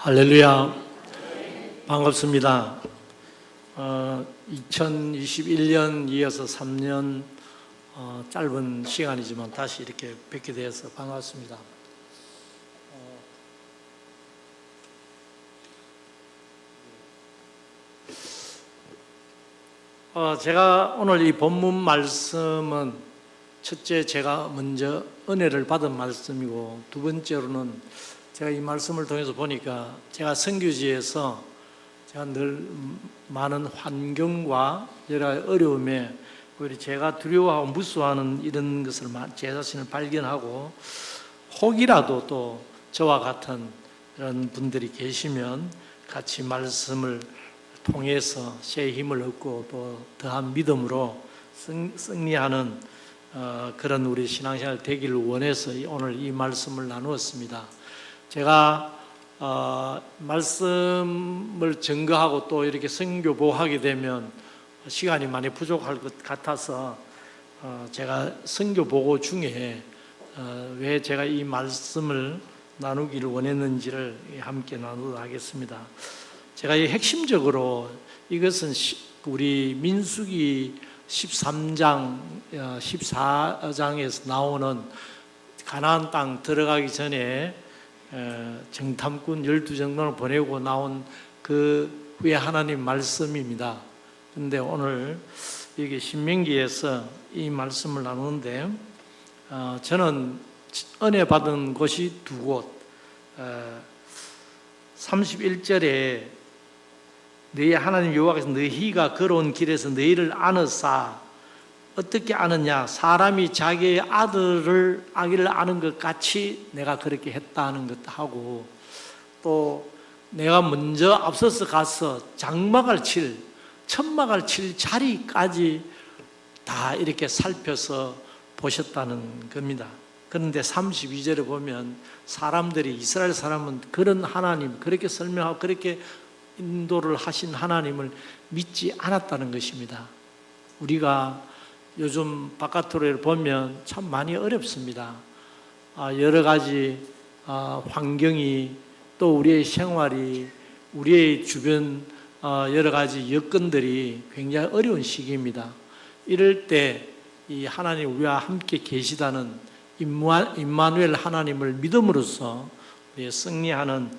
할렐루야. 반갑습니다. 2021년 이어서 3년 짧은 시간이지만 다시 이렇게 뵙게 되어서 반갑습니다. 제가 오늘 이 본문 말씀은 첫째, 제가 먼저 은혜를 받은 말씀이고, 두 번째로는 제가 이 말씀을 통해서 보니까 제가 선교지에서 제가 늘 많은 환경과 여러 어려움에 오히려 제가 두려워하고 무서워하는 이런 것을 제 자신을 발견하고, 혹이라도 또 저와 같은 이런 분들이 계시면 같이 말씀을 통해서 새 힘을 얻고 또 더한 믿음으로 승리하는 그런 우리 신앙생활 되기를 원해서 오늘 이 말씀을 나누었습니다. 제가 말씀을 증거하고 또 이렇게 선교보하게 되면 시간이 많이 부족할 것 같아서 제가 선교보고 중에 왜 제가 이 말씀을 나누기를 원했는지를 함께 나누도록 하겠습니다. 제가 핵심적으로 이것은 우리 민수기 13장, 14장에서 나오는 가나안 땅 들어가기 전에 정탐꾼 12정도를 보내고 나온 그 후에 하나님 말씀입니다. 그런데 오늘 여기 신명기에서 이 말씀을 나누는데 저는 은혜 받은 곳이 두 곳, 31절에 너희 하나님 여호와께서 너희가 걸어온 길에서 너희를 안으사, 어떻게 아느냐, 사람이 자기의 아기를 아는 것 같이 내가 그렇게 했다는 것도 하고, 또 내가 먼저 앞서서 가서 장막을 칠, 천막을 칠 자리까지 다 이렇게 살펴서 보셨다는 겁니다. 그런데 32절에 보면 사람들이, 이스라엘 사람은 그런 하나님, 그렇게 설명하고 그렇게 인도를 하신 하나님을 믿지 않았다는 것입니다. 우리가 요즘 바깥으로 보면 참 많이 어렵습니다. 여러 가지 환경이, 또 우리의 생활이, 우리의 주변 여러 가지 여건들이 굉장히 어려운 시기입니다. 이럴 때 이 하나님 우리와 함께 계시다는 임마누엘 하나님을 믿음으로써 승리하는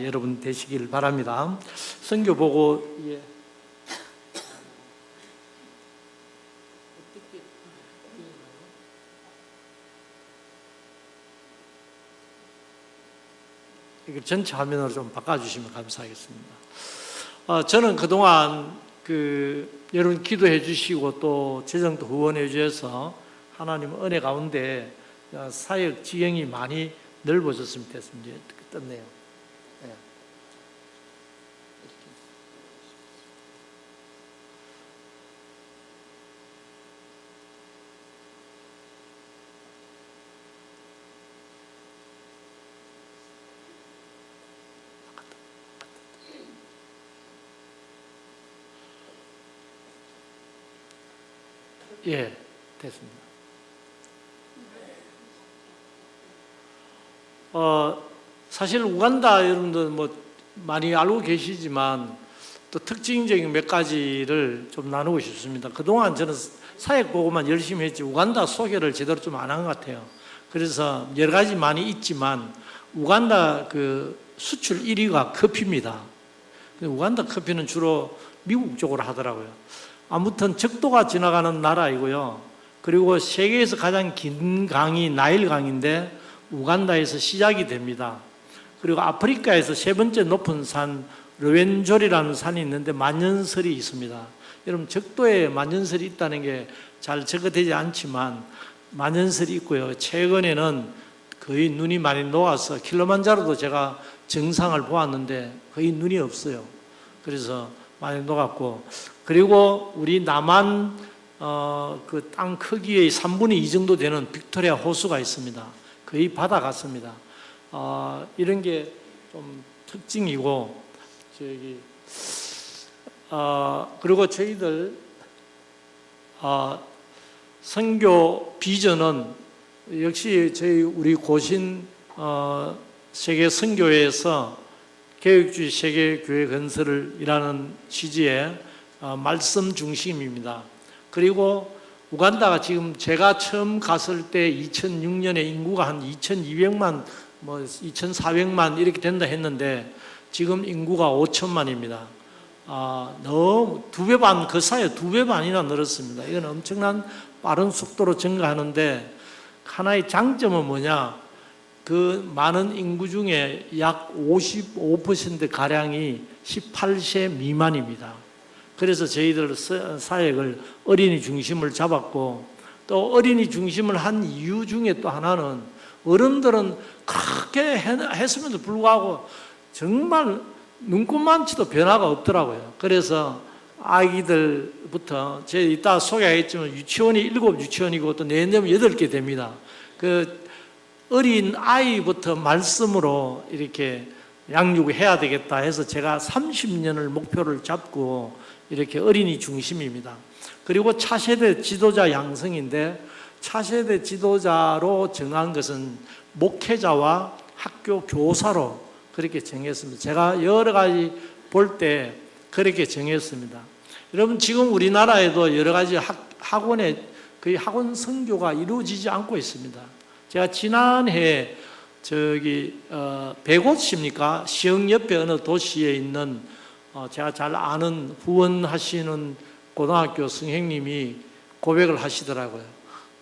여러분 되시길 바랍니다. 선교 보고 이걸 전체 화면으로 좀 바꿔주시면 감사하겠습니다. 저는 그동안 여러분 기도해 주시고 또 재정도 후원해 주셔서 하나님 은혜 가운데 사역 지형이 많이 넓어졌으면 됐습니다. 떴네요. 네. 예, 됐습니다. 사실 우간다 여러분들 많이 알고 계시지만 또 특징적인 몇 가지를 좀 나누고 싶습니다. 그동안 저는 사역 보고만 열심히 했지 우간다 소개를 제대로 좀 안 한 것 같아요. 그래서 여러 가지 많이 있지만 우간다 수출 1위가 커피입니다. 우간다 커피는 주로 미국 쪽으로 하더라고요. 아무튼 적도가 지나가는 나라이고요. 그리고 세계에서 가장 긴 강이 나일강인데 우간다에서 시작이 됩니다. 그리고 아프리카에서 세 번째 높은 산 르웬졸이라는 산이 있는데 만년설이 있습니다. 여러분 적도에 만년설이 있다는 게 잘 적어되지 않지만 만년설이 있고요. 최근에는 거의 눈이 많이 녹아서 킬리만자로도 제가 정상을 보았는데 거의 눈이 없어요. 그래서 많이 녹았고, 그리고 우리 남한 그 땅 크기의 3분의 2 정도 되는 빅토리아 호수가 있습니다. 거의 바다 같습니다. 이런 게 좀 특징이고, 그리고 저희들 선교 비전은 역시 우리 고신 세계 선교회에서 개혁주의 세계교회 건설이라는 취지의 말씀 중심입니다. 그리고 우간다가 지금 제가 처음 갔을 때 2006년에 인구가 한 2,200만, 2,400만 이렇게 된다 했는데 지금 인구가 5천만입니다. 너무 두 배 반, 그 사이에 두 배 반이나 늘었습니다. 이건 엄청난 빠른 속도로 증가하는데 하나의 장점은 뭐냐? 그 많은 인구 중에 약 55%가량이 18세 미만입니다. 그래서 저희들 사역을 어린이 중심을 잡았고, 또 어린이 중심을 한 이유 중에 또 하나는 어른들은 그렇게 했음에도 불구하고 정말 눈꽃만치도 변화가 없더라고요. 그래서 아기들부터 제가 이따 소개하겠지만 유치원이 7유치원이고 또 내년이면 8개 됩니다. 그 어린 아이부터 말씀으로 이렇게 양육을 해야 되겠다 해서 제가 30년을 목표를 잡고 이렇게 어린이 중심입니다. 그리고 차세대 지도자 양성인데 차세대 지도자로 정한 것은 목회자와 학교 교사로 그렇게 정했습니다. 제가 여러 가지 볼 때 그렇게 정했습니다. 여러분 지금 우리나라에도 여러 가지 학원에 거의 학원 선교가 이루어지지 않고 있습니다. 제가 지난해 백옷입니까? 시흥 옆에 어느 도시에 있는 제가 잘 아는 후원하시는 고등학교 선생님이 고백을 하시더라고요.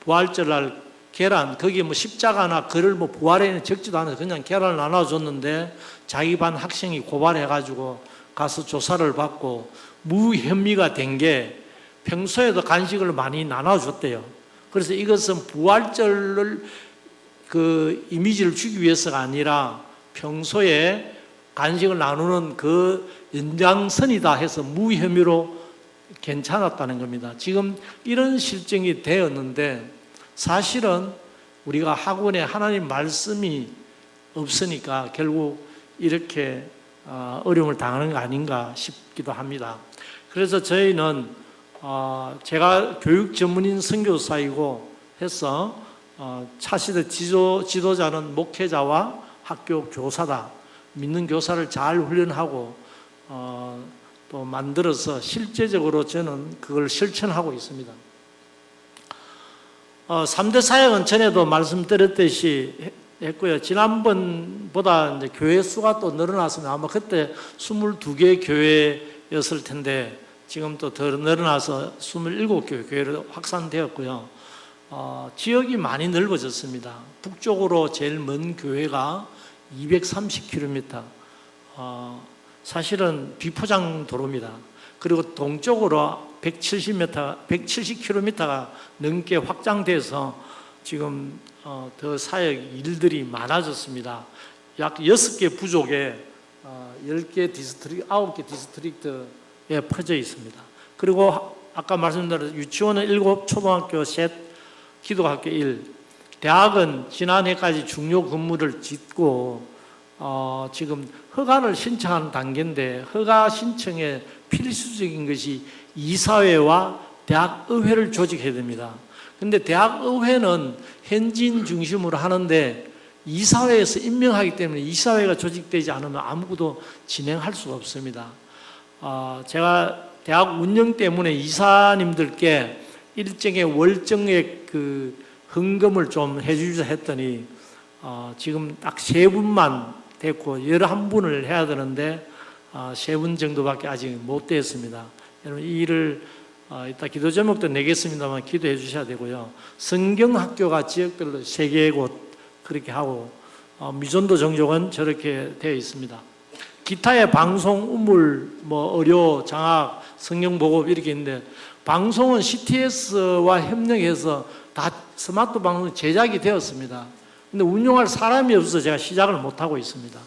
부활절날 계란, 거기 십자가나 글을 부활에는 적지도 않아서 그냥 계란을 나눠줬는데 자기 반 학생이 고발해가지고 가서 조사를 받고 무혐의가 된 게 평소에도 간식을 많이 나눠줬대요. 그래서 이것은 부활절을 그 이미지를 주기 위해서가 아니라 평소에 간식을 나누는 그 연장선이다 해서 무혐의로 괜찮았다는 겁니다. 지금 이런 실정이 되었는데 사실은 우리가 학원에 하나님 말씀이 없으니까 결국 이렇게 어려움을 당하는 거 아닌가 싶기도 합니다. 그래서 저희는 제가 교육 전문인 선교사이고 해서 차시대 지도자는 목회자와 학교 교사다. 믿는 교사를 잘 훈련하고 또 만들어서 실제적으로 저는 그걸 실천하고 있습니다. 3대 사역은 전에도 말씀드렸듯이 했고요. 지난번보다 이제 교회 수가 또 늘어났으면 아마 그때 22개 교회였을 텐데 지금 또 더 늘어나서 27개 교회로 확산되었고요. 지역이 많이 넓어졌습니다. 북쪽으로 제일 먼 교회가 230km, 사실은 비포장 도로입니다. 그리고 동쪽으로 170km가 넘게 확장돼서 지금 더 사역 일들이 많아졌습니다. 약 6개 부족에 10개 디스트릭트, 9개 디스트릭트에 퍼져 있습니다. 그리고 아까 말씀드린 유치원은 7, 초등학교 셋, 기독학교 1, 대학은 지난해까지 중요 건물을 짓고 지금 허가를 신청하는 단계인데 허가 신청에 필수적인 것이 이사회와 대학의회를 조직해야 됩니다. 그런데 대학의회는 현지인 중심으로 하는데 이사회에서 임명하기 때문에 이사회가 조직되지 않으면 아무것도 진행할 수가 없습니다. 제가 대학 운영 때문에 이사님들께 일정의 월정액 그 헌금을 좀 해주자 했더니 지금 딱 3분만 됐고 11분을 해야 되는데 3분 정도밖에 아직 못 됐습니다. 여러분 이 일을 이따 기도 제목도 내겠습니다만 기도해 주셔야 되고요. 성경학교가 지역별로 3개곳 그렇게 하고 미전도 정족은 저렇게 되어 있습니다. 기타의 방송, 우물, 의료, 장학, 성경보급 이렇게 있는데 방송은 CTS와 협력해서 다 스마트 방송 제작이 되었습니다. 근데 운영할 사람이 없어서 제가 시작을 못하고 있습니다.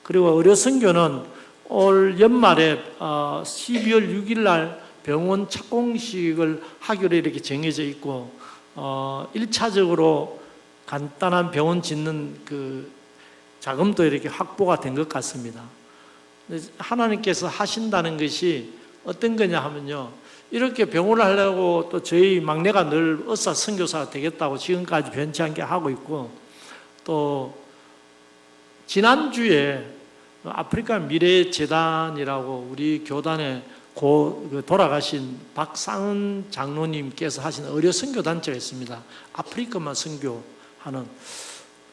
그리고 의료 선교는 올 연말에 12월 6일 날 병원 착공식을 하기로 이렇게 정해져 있고 1차적으로 간단한 병원 짓는 그 자금도 이렇게 확보가 된 것 같습니다. 하나님께서 하신다는 것이 어떤 거냐 하면요. 이렇게 병원을 하려고 또 저희 막내가 늘 의사 선교사가 되겠다고 지금까지 변치 않게 하고 있고 또 지난주에 아프리카 미래재단이라고 우리 교단에 돌아가신 박상은 장로님께서 하신 의료 선교 단체가 있습니다. 아프리카만 선교하는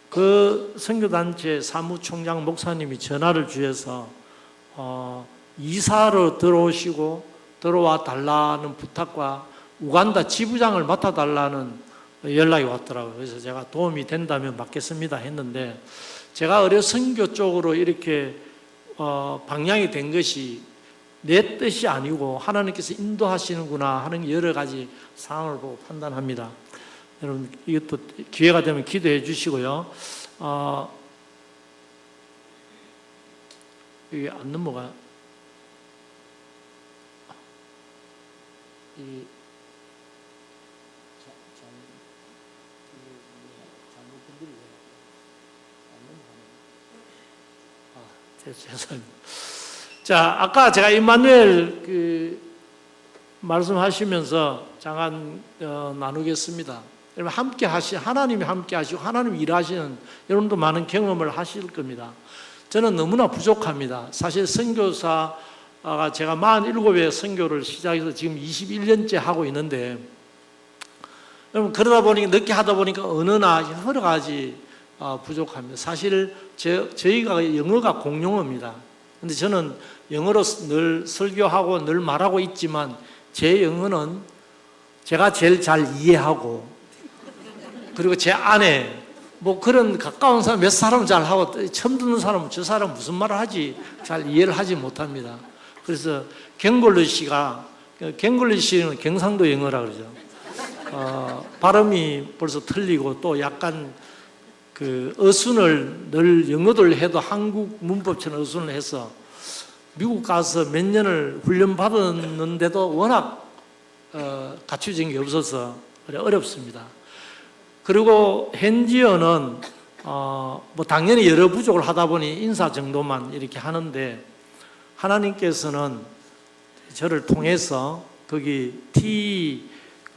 그 선교 단체 사무총장 목사님이 전화를 주셔서 이사로 들어와 달라는 부탁과 우간다 지부장을 맡아달라는 연락이 왔더라고요. 그래서 제가 도움이 된다면 맡겠습니다 했는데, 제가 의료 선교 쪽으로 이렇게 방향이 된 것이 내 뜻이 아니고 하나님께서 인도하시는구나 하는 여러 가지 상황을 보고 판단합니다. 여러분, 이것도 기회가 되면 기도해 주시고요. 이게 안 넘어가요. 죄송합니다. 자, 아까 제가 임마누엘 말씀하시면서 잠깐 나누겠습니다. 여러분, 하나님이 함께 하시고 하나님 일하시는 여러분도 많은 경험을 하실 겁니다. 저는 너무나 부족합니다. 사실 선교사가 제가 47회 선교를 시작해서 지금 21년째 하고 있는데, 여러분, 그러다 보니까 늦게 하다 보니까 언어나 여러 가지 부족합니다. 사실 저희가 영어가 공용어입니다. 근데 저는 영어로 늘 설교하고 늘 말하고 있지만 제 영어는 제가 제일 잘 이해하고, 그리고 제 아내 그런 가까운 사람 몇 사람은 잘 하고, 처음 듣는 사람은 저 사람 무슨 말을 하지 잘 이해를 하지 못합니다. 그래서 갱골리 씨는 경상도 영어라 그러죠. 발음이 벌써 틀리고 또 약간 어순을 늘 영어를 해도 한국 문법처럼 어순을 해서 미국 가서 몇 년을 훈련 받았는데도 워낙 갖추어진 게 없어서 어렵습니다. 그리고 현지어는 당연히 여러 부족을 하다 보니 인사 정도만 이렇게 하는데, 하나님께서는 저를 통해서 거기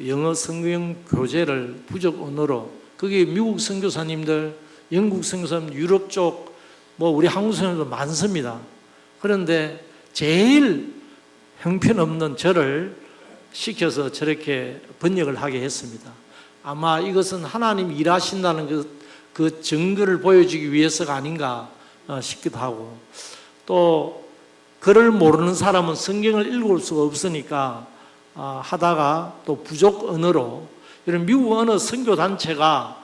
영어 성경 교재를 부족 언어로, 거기 미국 선교사님들, 영국 선교사님, 유럽 쪽, 우리 한국 선교사님도 많습니다. 그런데 제일 형편없는 저를 시켜서 저렇게 번역을 하게 했습니다. 아마 이것은 하나님 일하신다는 그 증거를 보여주기 위해서가 아닌가 싶기도 하고, 또 글을 모르는 사람은 성경을 읽을 수가 없으니까 하다가 또 부족 언어로, 이런 미국 언어 선교 단체가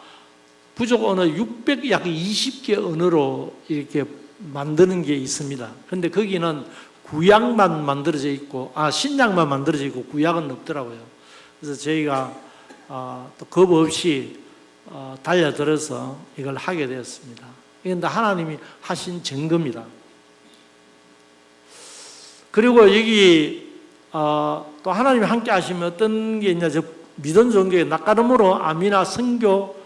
부족 언어 약 20개 언어로 이렇게 만드는 게 있습니다. 그런데 거기는 구약만 만들어져 있고, 신약만 만들어져 있고 구약은 없더라고요. 그래서 저희가 또 겁 없이 달려들어서 이걸 하게 되었습니다. 이건 하나님이 하신 증거입니다. 그리고 여기 또 하나님이 함께 하시면 어떤 게 있냐, 저 믿음 종교의 낙가름으로 아미나 선교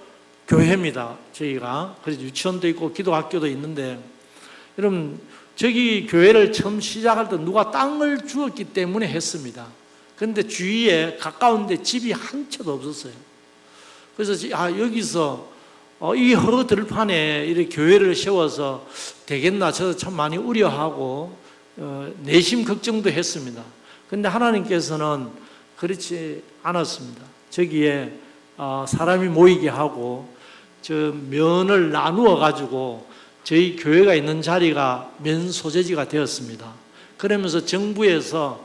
교회입니다. 저희가 그래서 유치원도 있고 기도학교도 있는데, 여러분, 저기 교회를 처음 시작할 때 누가 땅을 주었기 때문에 했습니다. 그런데 주위에 가까운데 집이 한 채도 없었어요. 그래서 여기서 이 허들판에 이렇게 교회를 세워서 되겠나, 저도 참 많이 우려하고 내심 걱정도 했습니다. 그런데 하나님께서는 그렇지 않았습니다. 저기에 사람이 모이게 하고 저 면을 나누어 가지고 저희 교회가 있는 자리가 면 소재지가 되었습니다. 그러면서 정부에서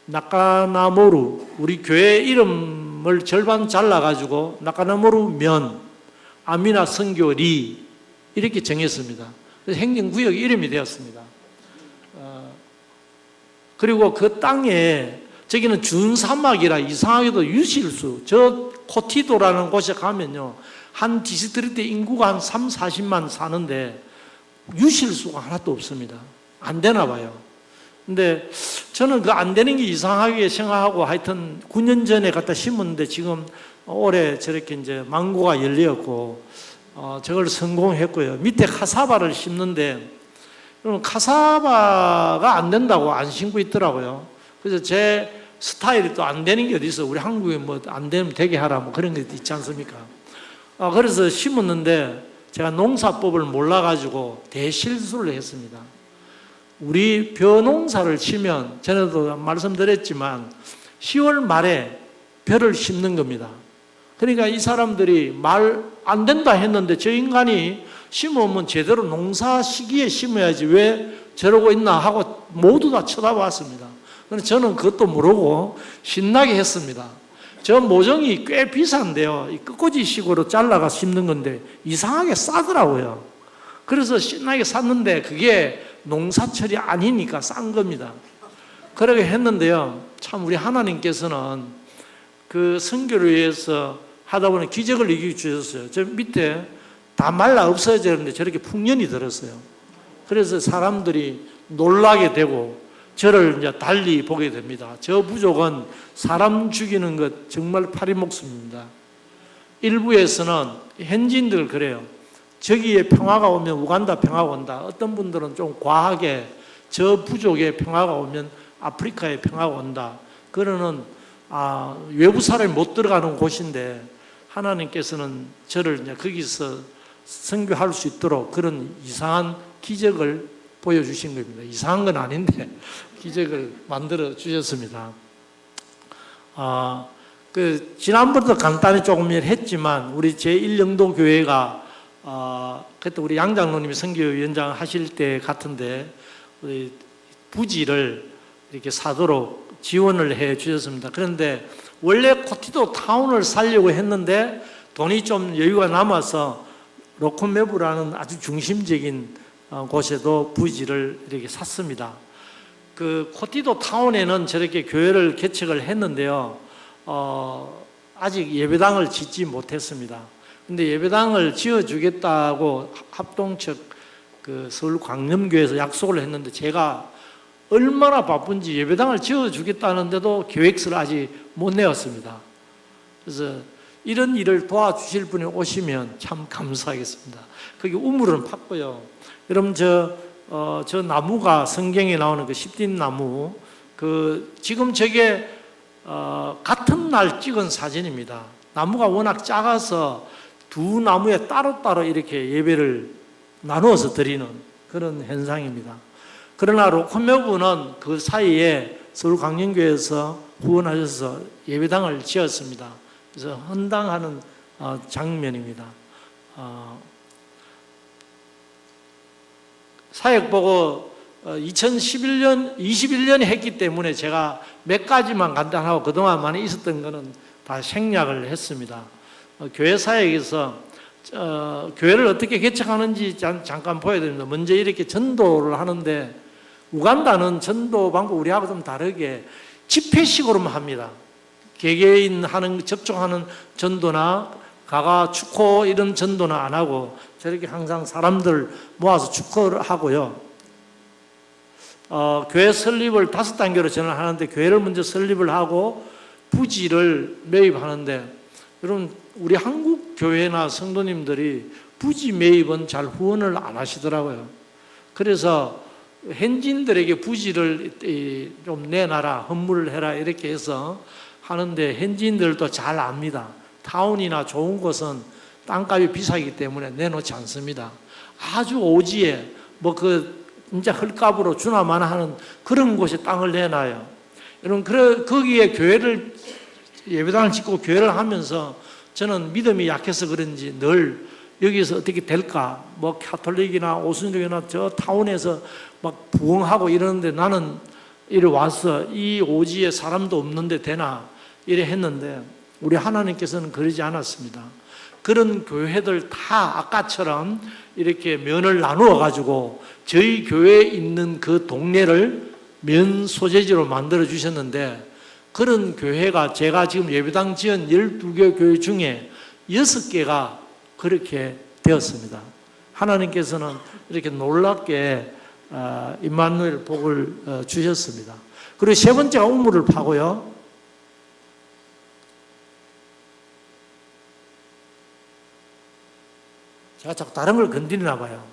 낙가나모루, 우리 교회 이름을 절반 잘라가지고 낙가나모루 면, 아미나 선교리 이렇게 정했습니다. 그래서 행정구역 이름이 되었습니다. 그리고 그 땅에, 저기는 준사막이라 이상하게도 유실수, 저 코티도라는 곳에 가면요, 한 디스트릭트 인구가 한 3, 40만 사는데 유실수가 하나도 없습니다. 안 되나 봐요. 근데 저는 그 안 되는 게 이상하게 생각하고, 하여튼 9년 전에 갖다 심었는데 지금 올해 저렇게 이제 망고가 열렸고, 저걸 성공했고요. 밑에 카사바를 심는데, 그럼 카사바가 안 된다고 안 심고 있더라고요. 그래서 제 스타일이 또 안 되는 게 어디 있어. 우리 한국에 안 되면 되게 하라 그런 게 있지 않습니까? 그래서 심었는데 제가 농사법을 몰라가지고 대실수를 했습니다. 우리 벼농사를 치면 전에도 말씀드렸지만 10월 말에 벼를 심는 겁니다. 그러니까 이 사람들이 말 안 된다 했는데 저 인간이 심으면 제대로 농사 시기에 심어야지 왜 저러고 있나 하고 모두 다 쳐다봤습니다. 그래서 저는 그것도 모르고 신나게 했습니다. 저 모종이 꽤 비싼데요. 이 끝꽂이식으로 잘라가 심는 건데 이상하게 싸더라고요. 그래서 신나게 샀는데 그게 농사철이 아니니까 싼 겁니다. 그렇게 했는데요. 참 우리 하나님께서는 그 선교를 위해서 하다 보니 기적을 이기 주셨어요. 저 밑에 다 말라 없어졌는데 저렇게 풍년이 들었어요. 그래서 사람들이 놀라게 되고 저를 이제 달리 보게 됩니다. 저 부족은 사람 죽이는 것 정말 파리목숨입니다. 일부에서는 현지인들 그래요. 저기에 평화가 오면 우간다 평화가 온다. 어떤 분들은 좀 과하게 저 부족에 평화가 오면 아프리카에 평화가 온다. 그러는 외부 사람이 못 들어가는 곳인데 하나님께서는 저를 이제 거기서 선교할 수 있도록 그런 이상한 기적을 보여주신 겁니다. 이상한 건 아닌데 기적을 만들어 주셨습니다. 지난번도 간단히 조금 했지만 우리 제1영도 교회가 그때 우리 양 장로님이 선교위원장 하실 때 같은데 우리 부지를 이렇게 사도록 지원을 해 주셨습니다. 그런데 원래 코티도 타운을 살려고 했는데 돈이 좀 여유가 남아서 로코메부라는 아주 중심적인 곳에도 부지를 이렇게 샀습니다. 그 코티도 타운에는 저렇게 교회를 개척을 했는데요. 아직 예배당을 짓지 못했습니다. 근데 예배당을 지어주겠다고 합동측 그 서울광염교회에서 약속을 했는데 제가 얼마나 바쁜지 예배당을 지어주겠다는데도 계획서를 아직 못 내었습니다. 그래서 이런 일을 도와주실 분이 오시면 참 감사하겠습니다. 거기 우물은 팠고요. 여러분 저 나무가 성경에 나오는 그 십딘나무 지금 저게 같은 날 찍은 사진입니다. 나무가 워낙 작아서 두 나무에 따로따로 이렇게 예배를 나누어서 드리는 그런 현상입니다. 그러나 로코메부는 그 사이에 서울광명교회에서 후원하셔서 예배당을 지었습니다. 그래서 헌당하는 장면입니다. 사역보고 21년에 했기 때문에 제가 몇 가지만 간단하고 그동안 많이 있었던 거는 다 생략을 했습니다. 교회 사역에서 교회를 어떻게 개척하는지 잠깐 보여야 됩니다. 먼저 이렇게 전도를 하는데 우간다는 전도 방법 우리하고 좀 다르게 집회식으로만 합니다. 개개인 접촉하는 전도나 가가 축호 이런 전도는 안 하고 저렇게 항상 사람들 모아서 축호를 하고요. 교회 설립을 5단계로 전환하는데 교회를 먼저 설립을 하고 부지를 매입하는데 여러분 우리 한국 교회나 성도님들이 부지 매입은 잘 후원을 안 하시더라고요. 그래서 현지인들에게 부지를 좀 내놔라, 헌물을 해라 이렇게 해서 하는데 현지인들도 잘 압니다. 타운이나 좋은 곳은 땅값이 비싸기 때문에 내놓지 않습니다. 아주 오지에 진짜 헐값으로 주나마나 하는 그런 곳에 땅을 내놔요. 여러분 거기에 교회를 예배당을 짓고 교회를 하면서 저는 믿음이 약해서 그런지 늘 여기서 어떻게 될까? 가톨릭이나 오순절이나 저 타운에서 막 부흥하고 이러는데 나는 이리 와서 이 오지에 사람도 없는데 되나? 이래 했는데 우리 하나님께서는 그러지 않았습니다. 그런 교회들 다 아까처럼 이렇게 면을 나누어 가지고 저희 교회에 있는 그 동네를 면 소재지로 만들어 주셨는데 그런 교회가 제가 지금 예배당 지은 12개 교회 중에 6개가 그렇게 되었습니다. 하나님께서는 이렇게 놀랍게 임마누엘 복을 주셨습니다. 그리고 세 번째가 우물을 파고요. 제가 자꾸 다른 걸 건드리나 봐요.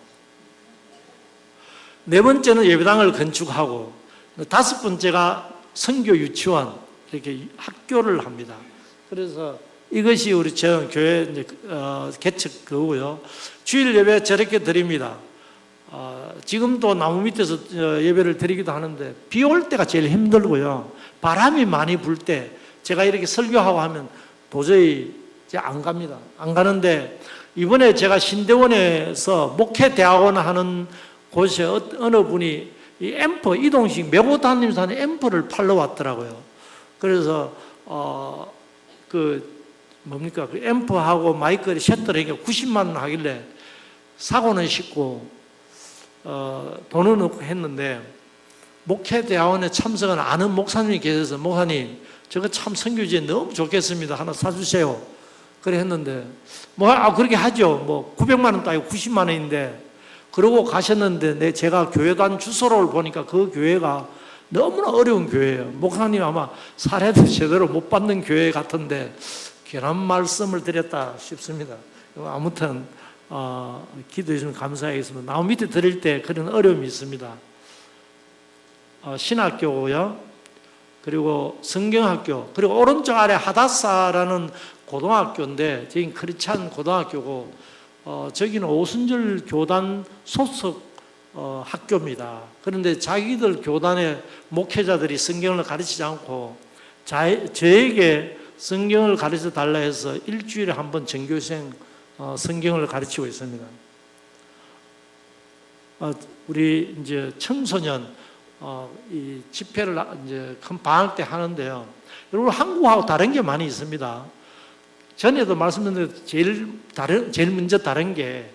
네 번째는 예배당을 건축하고 5번째가 선교 유치원 이렇게 학교를 합니다. 그래서 이것이 우리 교회 개척 그거고요. 주일 예배 저렇게 드립니다. 지금도 나무 밑에서 예배를 드리기도 하는데 비 올 때가 제일 힘들고요. 바람이 많이 불 때 제가 이렇게 설교하고 하면 도저히 이제 안 갑니다. 안 가는데 이번에 제가 신대원에서 목회대학원 하는 곳에 어느 분이 이 앰프 이동식 메고 다니면서 하는 앰프를 팔러 왔더라고요. 그래서 그 앰프하고 마이크를 셋더러 90만 원 하길래 사고는 싶고 돈은 없고 했는데 목회대학원에 참석한 아는 목사님이 계셔서 목사님 저거 참 선교지에 너무 좋겠습니다. 하나 사주세요. 그래 했는데 그렇게 하죠. 900만 원도 아니고 90만 원인데 그러고 가셨는데 제가 교회단 주소를 보니까 그 교회가 너무나 어려운 교회예요. 목사님 아마 사례도 제대로 못 받는 교회 같은데 괜한 말씀을 드렸다 싶습니다. 아무튼 기도해 주시면 감사하겠습니다. 나무 밑에 드릴 때 그런 어려움이 있습니다. 신학교고요. 그리고 성경학교, 그리고 오른쪽 아래 하다사라는 고등학교인데 저긴 크리스찬 고등학교고 저기는 오순절 교단 소속 학교입니다. 그런데 자기들 교단의 목회자들이 성경을 가르치지 않고 저에게 성경을 가르쳐 달라 해서 일주일에 한 번 전교생 성경을 가르치고 있습니다. 우리 이제 청소년 이 집회를 이제 큰 방학 때 하는데요. 여러분 한국하고 다른 게 많이 있습니다. 전에도 말씀드렸는데 제일 먼저 다른 게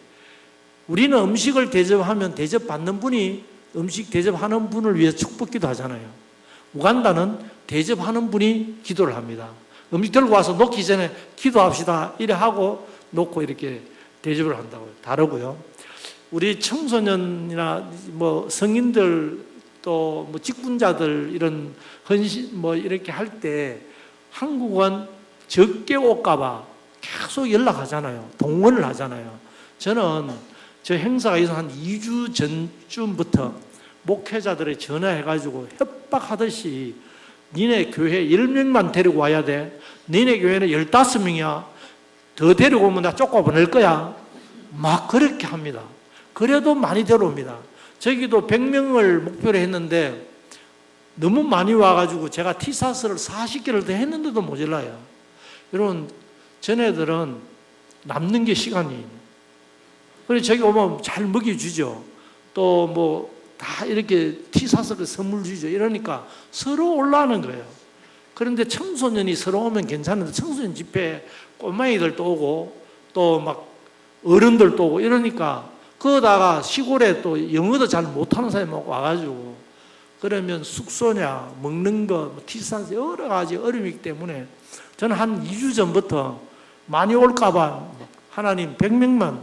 우리는 음식을 대접하면 대접받는 분이 음식 대접하는 분을 위해 축복기도 하잖아요. 우간다는 대접하는 분이 기도를 합니다. 음식 들고 와서 놓기 전에 기도합시다 이래 하고 놓고 이렇게 대접을 한다고요. 다르고요. 우리 청소년이나 성인들 또 직분자들 이런 헌신 이렇게 할 때 한국은 적게 올까봐 계속 연락하잖아요. 동원을 하잖아요. 저는 저 행사가 있어 한 2주 전쯤부터 목회자들이 전화해가지고 협박하듯이 니네 교회 10명만 데리고 와야 돼. 니네 교회는 15명이야. 더 데리고 오면 나 쫓아보낼 거야. 막 그렇게 합니다. 그래도 많이 데려옵니다. 저기도 100명을 목표로 했는데 너무 많이 와가지고 제가 티사스를 40개를 더 했는데도 모자라요. 여러분, 전애들은 남는 게 시간이에요. 그래서 저기 오면 잘 먹여주죠. 또 다 이렇게 티사스를 선물 주죠. 이러니까 서로 올라가는 거예요. 그런데 청소년이 서로 오면 괜찮은데 청소년 집회 꼬마이들도 오고 또 막 어른들도 오고 이러니까 그러다가 시골에 또 영어도 잘 못하는 사람이 와가지고 그러면 숙소냐 먹는 거 티사스 여러 가지 어려움이기 때문에 저는 한 2주 전부터 많이 올까봐 하나님 100명만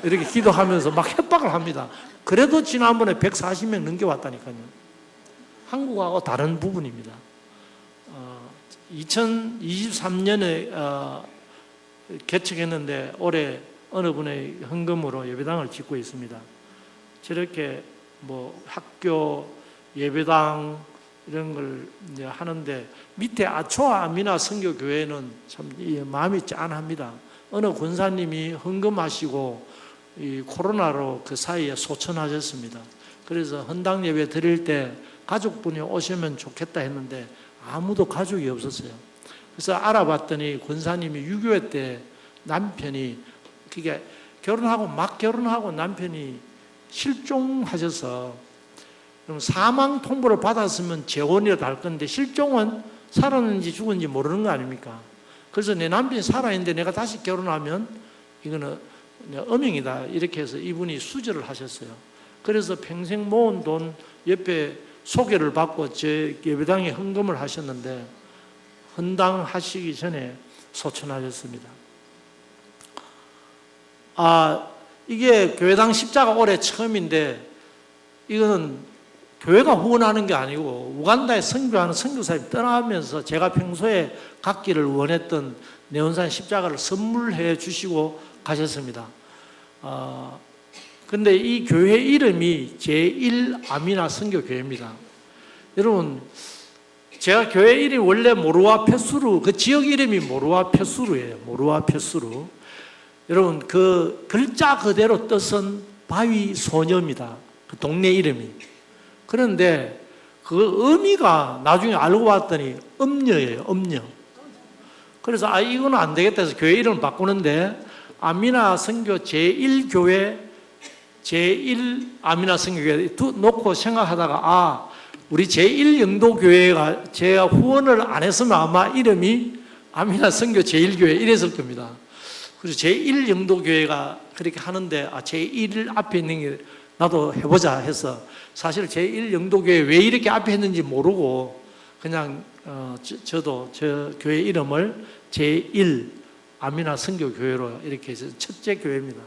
이렇게 기도하면서 막 협박을 합니다. 그래도 지난번에 140명 넘겨왔다니까요. 한국하고 다른 부분입니다. 2023년에 개척했는데 올해 어느 분의 헌금으로 예배당을 짓고 있습니다. 저렇게 학교 예배당 이런 걸 이제 하는데 밑에 아초아 아미나 선교교회는 참 마음이 짠합니다. 어느 권사님이 헌금하시고 이 코로나로 그 사이에 소천하셨습니다. 그래서 헌당 예배 드릴 때 가족분이 오시면 좋겠다 했는데 아무도 가족이 없었어요. 그래서 알아봤더니 권사님이 6.25 때 남편이 그게 결혼하고 남편이 실종하셔서 그럼 사망 통보를 받았으면 재혼이라도 할 건데 실종은 살았는지 죽었는지 모르는 거 아닙니까? 그래서 내 남편이 살아있는데 내가 다시 결혼하면 이거는 음행이다 이렇게 해서 이분이 수절을 하셨어요. 그래서 평생 모은 돈 옆에 소개를 받고 제 예배당에 헌금을 하셨는데 헌당하시기 전에 소천하셨습니다. 이게 교회당 십자가 올해 처음인데 이거는 교회가 후원하는 게 아니고 우간다에 선교하는 선교사님이 떠나면서 제가 평소에 갖기를 원했던 네온산 십자가를 선물해 주시고 가셨습니다. 근데 이 교회 이름이 제1아미나 선교교회입니다. 여러분, 제가 교회 이름이 원래 모루아 페수루, 그 지역 이름이 모루아 페수루예요. 모루아 페수루. 여러분, 그 글자 그대로 뜻은 바위 소녀입니다. 그 동네 이름이. 그런데 그 의미가 나중에 알고 봤더니 엄녀예요, 엄녀. 그래서 이거는 안 되겠다 해서 교회 이름을 바꾸는데 아미나 선교 제1교회 제1 아미나 선교교회 놓고 생각하다가 우리 제1영도교회가 제가 후원을 안 했으면 아마 이름이 아미나 선교 제1교회 이랬을 겁니다. 그래서 제1영도교회가 그렇게 하는데 제1 앞에 있는 게 나도 해보자 해서 사실 제1영도교회 왜 이렇게 앞에 했는지 모르고 그냥 저도 저 교회 이름을 제1 아미나 선교교회로 이렇게 해서 첫째 교회입니다.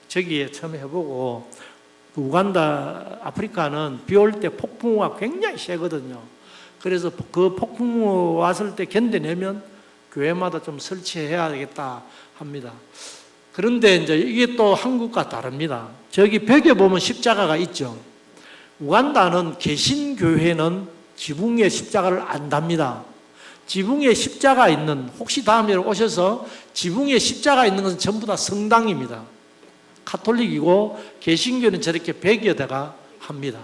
저기에 처음 해보고 우간다, 아프리카는 비 올 때 폭풍우가 굉장히 세거든요. 그래서 그 폭풍우 왔을 때 견뎌내면 교회마다 좀 설치해야 되겠다 합니다. 그런데 이제 이게 또 한국과 다릅니다. 저기 벽에 보면 십자가가 있죠. 우간다는 개신교회는 지붕에 십자가를 안 답니다. 지붕에 십자가 있는, 혹시 다음에 오셔서 지붕에 십자가 있는 것은 전부 다 성당입니다. 카톨릭이고 개신교는 저렇게 벽에다가 합니다.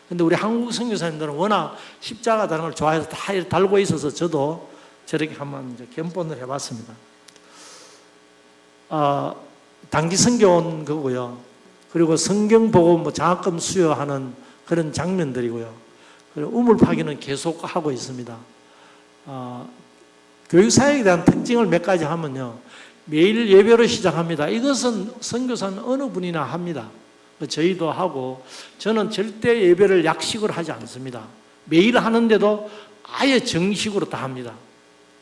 근데 우리 한국 선교사님들은 워낙 십자가 다는 걸 좋아해서 다 달고 있어서 저도 저렇게 한번 이제 견본을 해봤습니다. 단기 선교 온 거고요. 그리고 성경 보고 뭐 장학금 수여하는 그런 장면들이고요. 그리고 우물 파기는 계속 하고 있습니다. 교육사역에 대한 특징을 몇 가지 하면요. 매일 예배로 시작합니다. 이것은 선교사는 어느 분이나 합니다. 저희도 하고 저는 절대 예배를 약식으로 하지 않습니다. 매일 하는데도 아예 정식으로 다 합니다.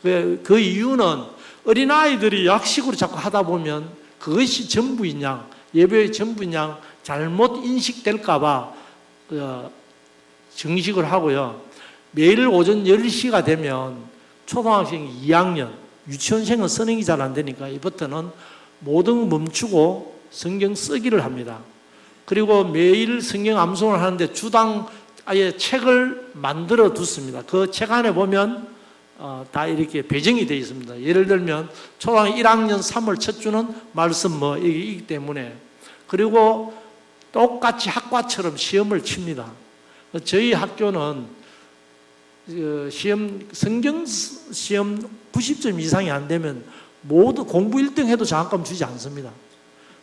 그 이유는 어린아이들이 약식으로 자꾸 하다 보면 그것이 전부인 양, 예배의 전부인 양 잘못 인식될까 봐 정식을 하고요. 매일 오전 10시가 되면 초등학생 2학년, 유치원생은 선행이 잘 안 되니까 이부터는 모든 멈추고 성경 쓰기를 합니다. 그리고 매일 성경 암송을 하는데 주당 아예 책을 만들어 뒀습니다. 그 책 안에 보면 다 이렇게 배정이 되어 있습니다. 예를 들면 초등학교 1학년 3월 첫 주는 말씀 이기 때문에, 그리고 똑같이 학과처럼 시험을 칩니다. 저희 학교는 성경 시험 90점 이상이 안 되면 모두 공부 1등 해도 장학금 주지 않습니다.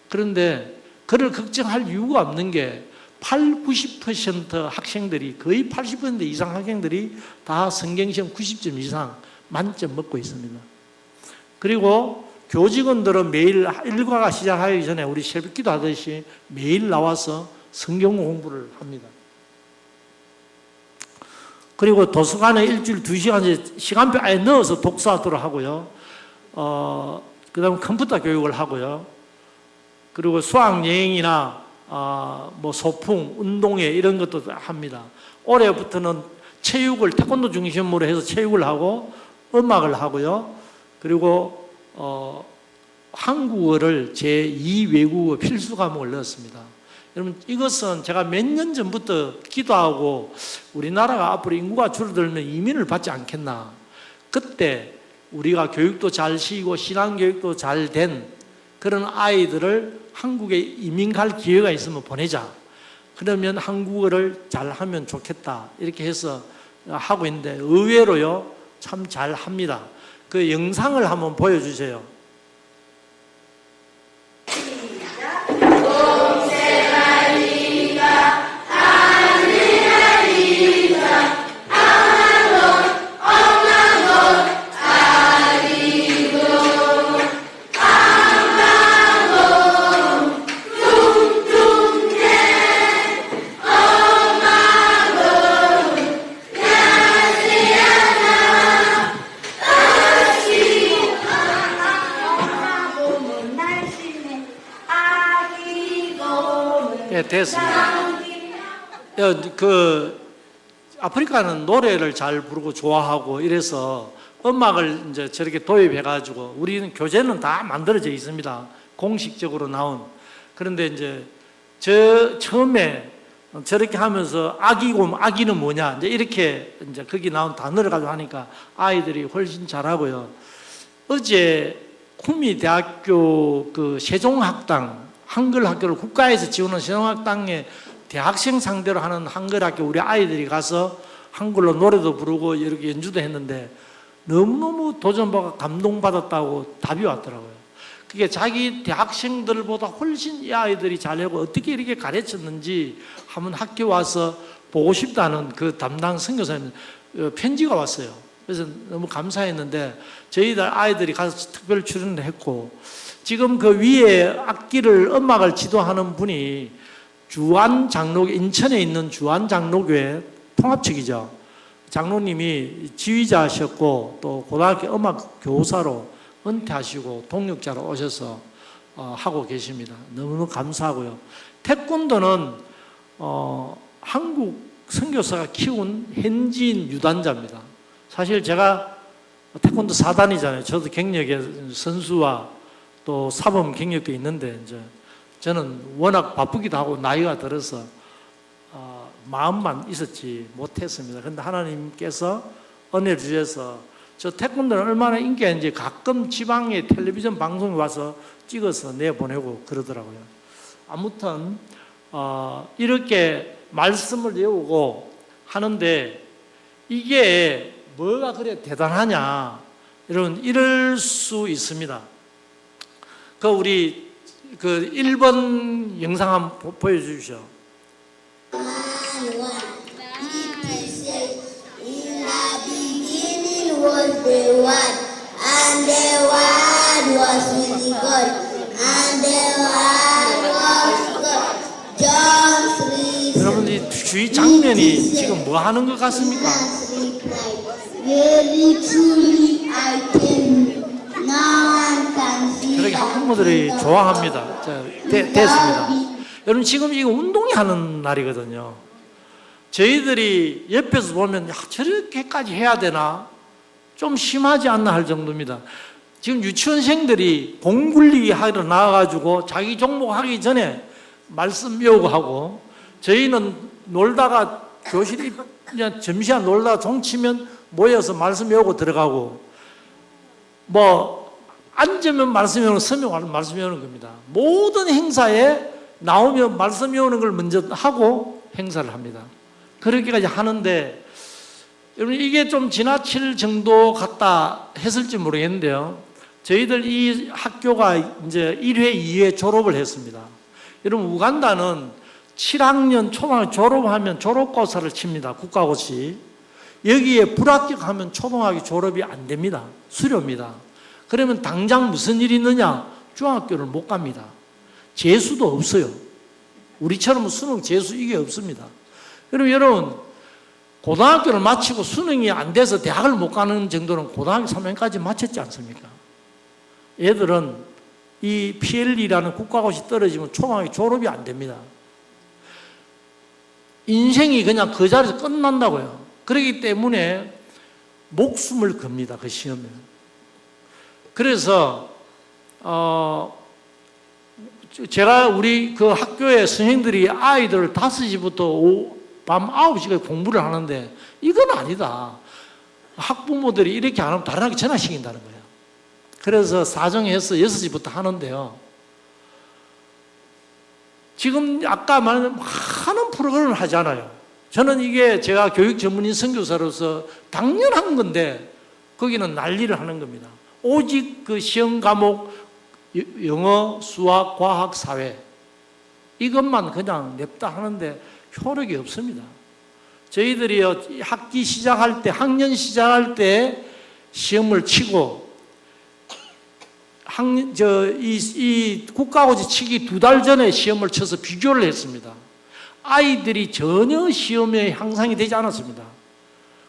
그런데 그를 걱정할 이유가 없는 게 90% 학생들이, 거의 80% 이상 학생들이 다 성경시험 90점 이상 만점 먹고 있습니다. 그리고 교직원들은 매일 일과가 시작하기 전에 우리 새벽기도 하듯이 매일 나와서 성경 공부를 합니다. 그리고 도서관에 일주일 2시간 시간표 아예 넣어서 독서하도록 하고요. 그 다음에 컴퓨터 교육을 하고요. 그리고 수학여행이나 뭐 소풍, 운동회 이런 것도 합니다. 올해부터는 체육을 태권도 중심으로 해서 체육을 하고 음악을 하고요. 그리고 한국어를 제2 외국어 필수 과목을 넣었습니다. 여러분, 이것은 제가 몇 년 전부터 기도하고 우리나라가 앞으로 인구가 줄어들면 이민을 받지 않겠나. 그때 우리가 교육도 잘 시키고 신앙교육도 잘 된 그런 아이들을 한국에 이민 갈 기회가 있으면 보내자. 그러면 한국어를 잘 하면 좋겠다. 이렇게 해서 하고 있는데 의외로요, 참 잘 합니다. 그 영상을 한번 보여주세요. 네, 됐습니다. 아프리카는 노래를 잘 부르고 좋아하고 이래서 음악을 이제 저렇게 도입해가지고 우리는 교재는 다 만들어져 있습니다. 공식적으로 나온. 그런데 이제 처음에 저렇게 하면서 아기는 뭐냐, 이제 이렇게 이제 거기 나온 단어를 가지고 하니까 아이들이 훨씬 잘하고요. 어제 구미 대학교 그 세종학당 한글 학교를 국가에서 지원하는 신흥학당에 대학생 상대로 하는 한글 학교 우리 아이들이 가서 한글로 노래도 부르고 이렇게 연주도 했는데 너무너무 도전받아 감동받았다고 답이 왔더라고요. 그게 자기 대학생들보다 훨씬 이 아이들이 잘하고 어떻게 이렇게 가르쳤는지 한번 학교 와서 보고 싶다는 그 담당 선교사님 편지가 왔어요. 그래서 너무 감사했는데 저희들 아이들이 가서 특별 출연을 했고 지금 그 위에 악기를 음악을 지도하는 분이 주안 장로 인천에 있는 주안 장로교회 통합측이죠. 장로님이 지휘자셨고 또 고등학교 음악 교사로 은퇴하시고 동역자로 오셔서 하고 계십니다. 너무너무 감사하고요. 태권도는 한국 선교사가 키운 현지인 유단자입니다. 사실 제가 태권도 4단이잖아요. 저도 경력의 선수와 또 사범 경력도 있는데 이제 저는 워낙 바쁘기도 하고 나이가 들어서 마음만 있었지 못했습니다. 그런데 하나님께서 은혜를 주셔서 저 태권도는 얼마나 인기가 있는지 가끔 지방의 텔레비전 방송에 와서 찍어서 내보내고 그러더라고요. 아무튼 이렇게 말씀을 외우고 하는데 이게 뭐가 그래 대단하냐 여러분 이럴 수 있습니다. 그 우리 그 1번 영상 한번 보여주시죠. Was the Word, and the Word was with God, and the Word was God. John 3. 여러분 이 주위 장면이 지금 뭐 하는 것 같습니까? Very truly I tell you, no one can see. 그렇게 학부모들이 좋아합니다. 자, 됐습니다. 여러분 지금 이거 운동이 하는 날이거든요. 저희들이 옆에서 보면 저렇게까지 해야 되나? 좀 심하지 않나 할 정도입니다. 지금 유치원생들이 공 굴리기 하러 나와가지고 자기 종목 하기 전에 말씀 배우고 하고 저희는 놀다가 교실이 그냥 점심시간 놀다가 종치면 모여서 말씀 배우고 들어가고 뭐 앉으면 말씀 배우는 서면 말씀 배우는 겁니다. 모든 행사에 나오면 말씀 배우는 걸 먼저 하고 행사를 합니다. 그렇게까지 하는데 여러분 이게 좀 지나칠 정도 같다 했을지 모르겠는데요. 저희들 이 학교가 이제 1회, 2회 졸업을 했습니다. 여러분 우간다는 7학년 초등학교 졸업하면 졸업고사를 칩니다. 국가고시. 여기에 불합격하면 초등학교 졸업이 안 됩니다. 수료입니다. 그러면 당장 무슨 일이 있느냐? 중학교를 못 갑니다. 재수도 없어요. 우리처럼 수능, 재수 이게 없습니다. 여러분 고등학교를 마치고 수능이 안 돼서 대학을 못 가는 정도는 고등학교 3학년까지 마쳤지 않습니까? 얘들은 이 PLE라는 국가고시 떨어지면 초등학교 졸업이 안 됩니다. 인생이 그냥 그 자리에서 끝난다고요. 그렇기 때문에 목숨을 겁니다. 그 시험에. 그래서 제가 우리 그 학교의 선생님들이 아이들 5시부터 밤 9시까지 공부를 하는데 이건 아니다. 학부모들이 이렇게 안 하면 다른 학교 전화시킨다는 거예요. 그래서 사정해서 6시부터 하는데요. 지금 아까 말한 많은 프로그램을 하잖아요. 저는 이게 제가 교육 전문인 선교사로서 당연한 건데 거기는 난리를 하는 겁니다. 오직 그 시험 과목 영어, 수학, 과학, 사회 이것만 그냥 냅다 하는데 효력이 없습니다. 저희들이요 학기 시작할 때 학년 시작할 때 시험을 치고 이 국가고시 치기 2달 전에 시험을 쳐서 비교를 했습니다. 아이들이 전혀 시험에 향상이 되지 않았습니다.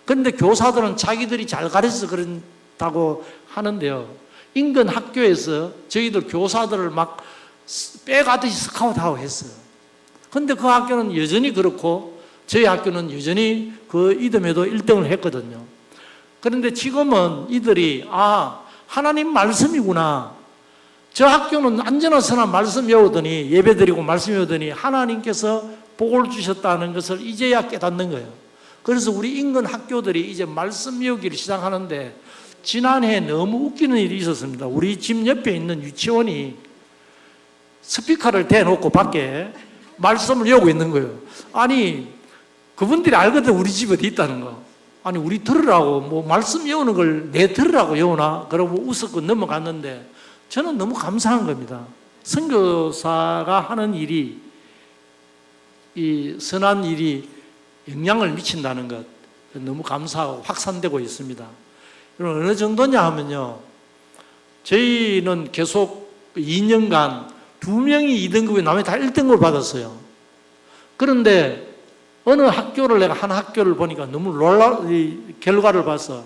그런데 교사들은 자기들이 잘 가르쳐서 그런다고 하는데요. 인근 학교에서 저희들 교사들을 막 빼가듯이 스카우트하고 했어요. 근데 그 학교는 여전히 그렇고 저희 학교는 여전히 그 이듬해도 1등을 했거든요. 그런데 지금은 이들이 하나님 말씀이구나. 저 학교는 안전하서나 말씀 외우더니 예배드리고 말씀 외우더니 하나님께서 복을 주셨다는 것을 이제야 깨닫는 거예요. 그래서 우리 인근 학교들이 이제 말씀 외우기를 시작하는데 지난해 너무 웃기는 일이 있었습니다. 우리 집 옆에 있는 유치원이 스피커를 대놓고 밖에 말씀을 여고 있는 거예요. 아니, 그분들이 알거든, 우리 집 어디 있다는 거. 아니, 우리 들으라고, 뭐, 말씀 여우는 걸 내 들으라고 여우나? 그러고 웃었고 넘어갔는데, 저는 너무 감사한 겁니다. 선교사가 하는 일이, 이 선한 일이 영향을 미친다는 것, 너무 감사하고 확산되고 있습니다. 여러분, 어느 정도냐 하면요, 저희는 계속 2년간 2명이 2등급에 나머지 다 1등급을 받았어요. 그런데 어느 학교를 내가 한 학교를 보니까 너무 결과를 봐서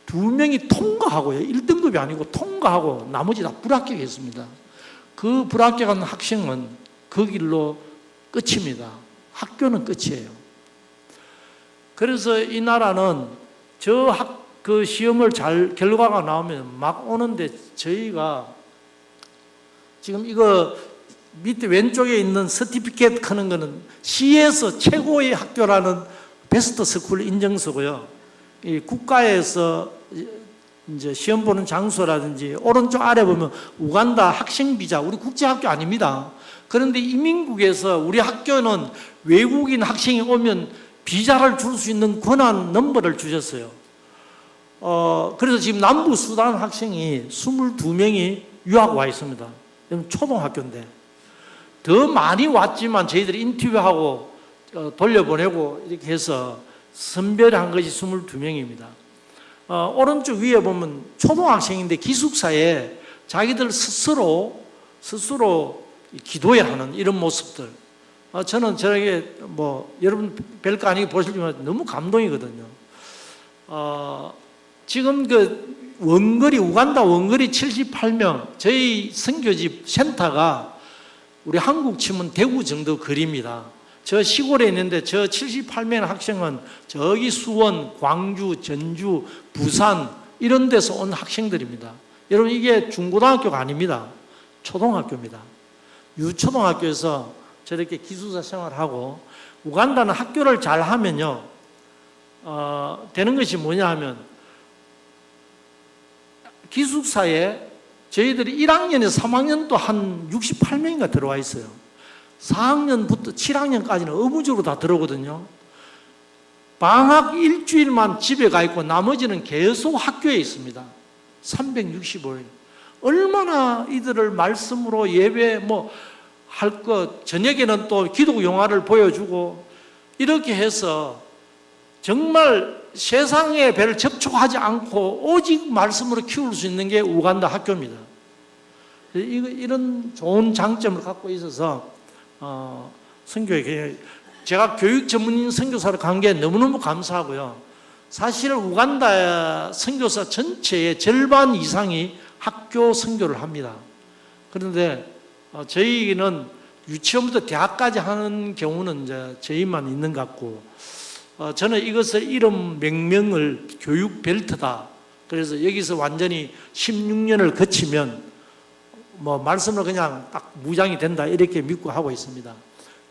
2명이 통과하고요. 1등급이 아니고 통과하고 나머지 다 불합격했습니다. 그 불합격한 학생은 그 길로 끝입니다. 학교는 끝이에요. 그래서 이 나라는 그 시험을 결과가 나오면 막 오는데 저희가 지금 이거 밑에 왼쪽에 있는 서티피켓 하는 거는 시에서 최고의 학교라는 베스트 스쿨 인증서고요. 이 국가에서 이제 시험 보는 장소라든지 오른쪽 아래 보면 우간다 학생 비자, 우리 국제학교 아닙니다. 그런데 이민국에서 우리 학교는 외국인 학생이 오면 비자를 줄 수 있는 권한 넘버를 주셨어요. 그래서 지금 남부 수단 학생이 22명이 유학 와 있습니다. 초등학교인데. 더 많이 왔지만 저희들이 인터뷰하고 돌려보내고 이렇게 해서 선별한 것이 22명입니다. 오른쪽 위에 보면 초등학생인데 기숙사에 자기들 스스로 기도해야 하는 이런 모습들. 저는 저에게 뭐 여러분 별거 아니게 보시지만 너무 감동이거든요. 지금 그 우간다 원거리 78명, 저희 선교집 센터가 우리 한국 치면 대구 정도 거리입니다. 저 시골에 있는데 저 78명 학생은 저기 수원, 광주, 전주, 부산 이런 데서 온 학생들입니다. 여러분 이게 중고등학교가 아닙니다. 초등학교입니다. 유초등학교에서 저렇게 기숙사 생활하고 우간다는 학교를 잘 하면요 되는 것이 뭐냐 하면 기숙사에 저희들이 1학년에서 3학년도 한 68명인가 들어와 있어요. 4학년부터 7학년까지는 의무적으로 다 들어오거든요. 방학 일주일만 집에 가 있고 나머지는 계속 학교에 있습니다. 365일. 얼마나 이들을 말씀으로 예배 할 것, 저녁에는 또 기도 영화를 보여주고 이렇게 해서 정말 세상의 배를 접촉하지 않고 오직 말씀으로 키울 수 있는 게 우간다 학교입니다. 이런 좋은 장점을 갖고 있어서 선교에 제가 교육 전문인 선교사로 간 게 너무너무 감사하고요. 사실 우간다 선교사 전체의 절반 이상이 학교 선교를 합니다. 그런데 저희는 유치원부터 대학까지 하는 경우는 이제 저희만 있는 것 같고 저는 이것을 이름 명명을 교육 벨트다. 그래서 여기서 완전히 16년을 거치면 말씀으로 그냥 딱 무장이 된다 이렇게 믿고 하고 있습니다.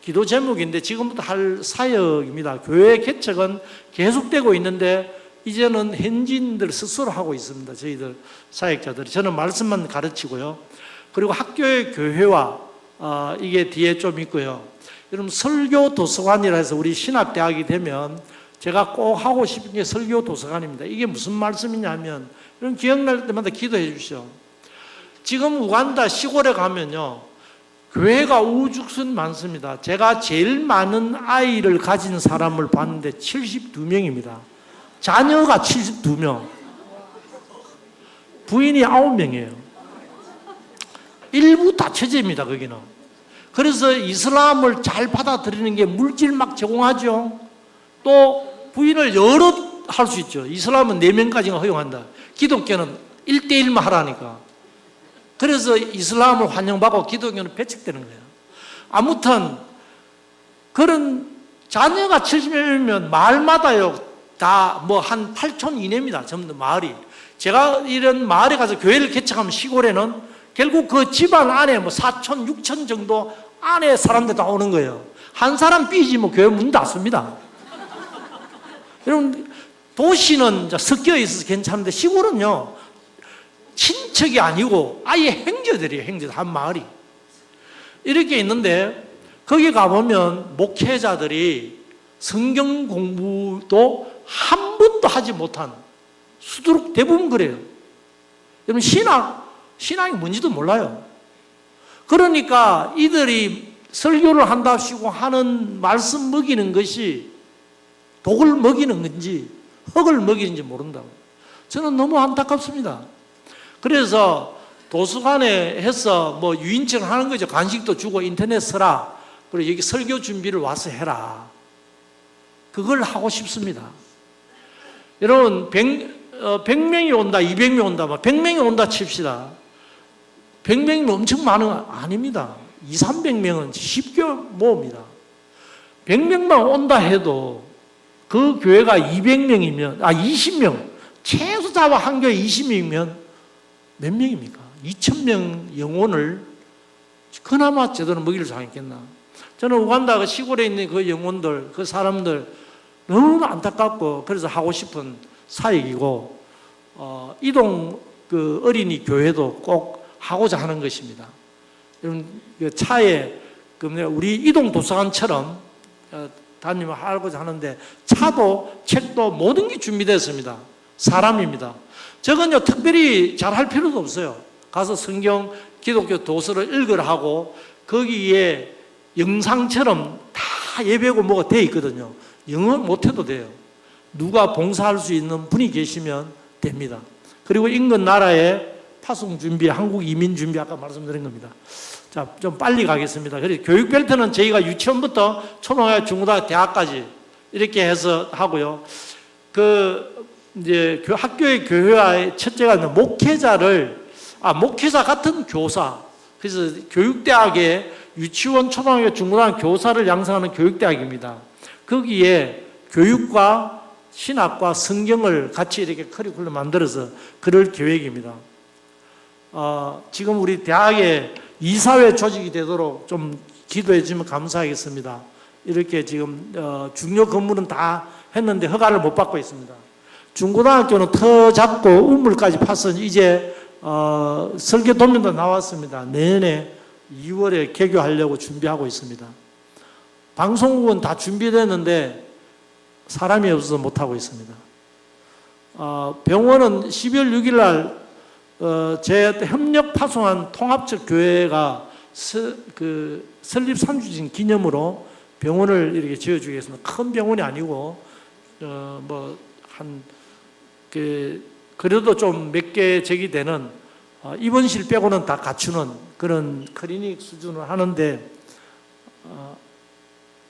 기도 제목인데 지금부터 할 사역입니다. 교회 개척은 계속되고 있는데 이제는 현지인들 스스로 하고 있습니다. 저희들 사역자들이. 저는 말씀만 가르치고요. 그리고 학교의 교회와 이게 뒤에 좀 있고요. 여러분 설교 도서관이라 해서 우리 신학대학이 되면 제가 꼭 하고 싶은 게 설교 도서관입니다. 이게 무슨 말씀이냐면 여러분 기억날 때마다 기도해 주시오. 지금 우간다 시골에 가면요 교회가 우후죽순 많습니다. 제가 제일 많은 아이를 가진 사람을 봤는데 72명입니다. 자녀가 72명, 부인이 9명이에요. 일부 다처제입니다. 거기는. 그래서 이슬람을 잘 받아들이는 게 물질 막 제공하죠. 또 부인을 여럿 할 수 있죠. 이슬람은 4명까지가 허용한다. 기독교는 1대1만 하라니까. 그래서 이슬람을 환영받고 기독교는 배척되는 거예요. 아무튼 그런 자녀가 70명이면 마을마다요 다 한 8촌 이내입니다. 전부 마을이. 제가 이런 마을에 가서 교회를 개척하면 시골에는 결국 그 집안 안에 4촌, 6촌 정도 안에 사람들 다 오는 거예요. 한 사람 삐지면 교회 문 닫습니다. 여러분 도시는 섞여 있어서 괜찮은데 시골은요 친척이 아니고 아예 형제들이에요. 형제들 한 마을이. 이렇게 있는데 거기 가보면 목회자들이 성경 공부도 한 번도 하지 못한 수두룩 대부분 그래요. 여러분 신앙이 뭔지도 몰라요. 그러니까 이들이 설교를 한답시고 하는 말씀 먹이는 것이 독을 먹이는 건지 흙을 먹이는지 모른다고. 저는 너무 안타깝습니다. 그래서 도서관에 해서 뭐 유인책 하는 거죠. 간식도 주고 인터넷 써라. 그리고 여기 설교 준비를 와서 해라. 그걸 하고 싶습니다. 여러분 100명이 온다, 200명이 온다, 100명이 온다 칩시다. 100명이면 엄청 많은 거 아닙니다. 200~300명은 쉽게 모읍니다. 100명만 온다 해도 그 교회가 200명이면 20명 최소 잡아 한 교회 20명이면 몇 명입니까? 2,000명 영혼을 그나마 제대로 먹이를 잘했겠나. 저는 우간다 그 시골에 있는 그 영혼들, 그 사람들 너무 안타깝고 그래서 하고 싶은 사역이고 이동 그 어린이 교회도 꼭 하고자 하는 것입니다. 여러분 그 차에 우리 이동 도서관처럼 담임을 하고자 하는데 차도 책도 모든 게 준비됐습니다. 사람입니다. 저건요 특별히 잘할 필요도 없어요. 가서 성경 기독교 도서를 읽으라 하고 거기에 영상처럼 다 예배고 뭐가 돼 있거든요. 영어 못해도 돼요. 누가 봉사할 수 있는 분이 계시면 됩니다. 그리고 인근 나라에 파송 준비, 한국 이민 준비 아까 말씀드린 겁니다. 자, 좀 빨리 가겠습니다. 그래서 교육 벨트는 저희가 유치원부터 초등학교, 중고등학교, 대학까지 이렇게 해서 하고요. 이제 학교의 교회와의 첫째가 목회자 같은 교사. 그래서 교육대학에 유치원, 초등학교, 중고등학교 교사를 양성하는 교육대학입니다. 거기에 교육과 신학과 성경을 같이 이렇게 커리큘럼 만들어서 그럴 계획입니다. 지금 우리 대학에 이사회 조직이 되도록 좀 기도해 주시면 감사하겠습니다. 이렇게 지금 중요 건물은 다 했는데 허가를 못 받고 있습니다. 중고등학교는 터 잡고 우물까지 파서 이제 설계 도면도 나왔습니다. 내년에 2월에 개교하려고 준비하고 있습니다. 방송국은 다 준비됐는데 사람이 없어서 못하고 있습니다. 병원은 12월 6일 날 제 협력 파송한 통합적 교회가 설립 3주년 기념으로 병원을 이렇게 지어주겠습니다. 큰 병원이 아니고 그래도 좀 몇 개 제기되는 입원실 빼고는 다 갖추는 그런 클리닉 수준을 하는데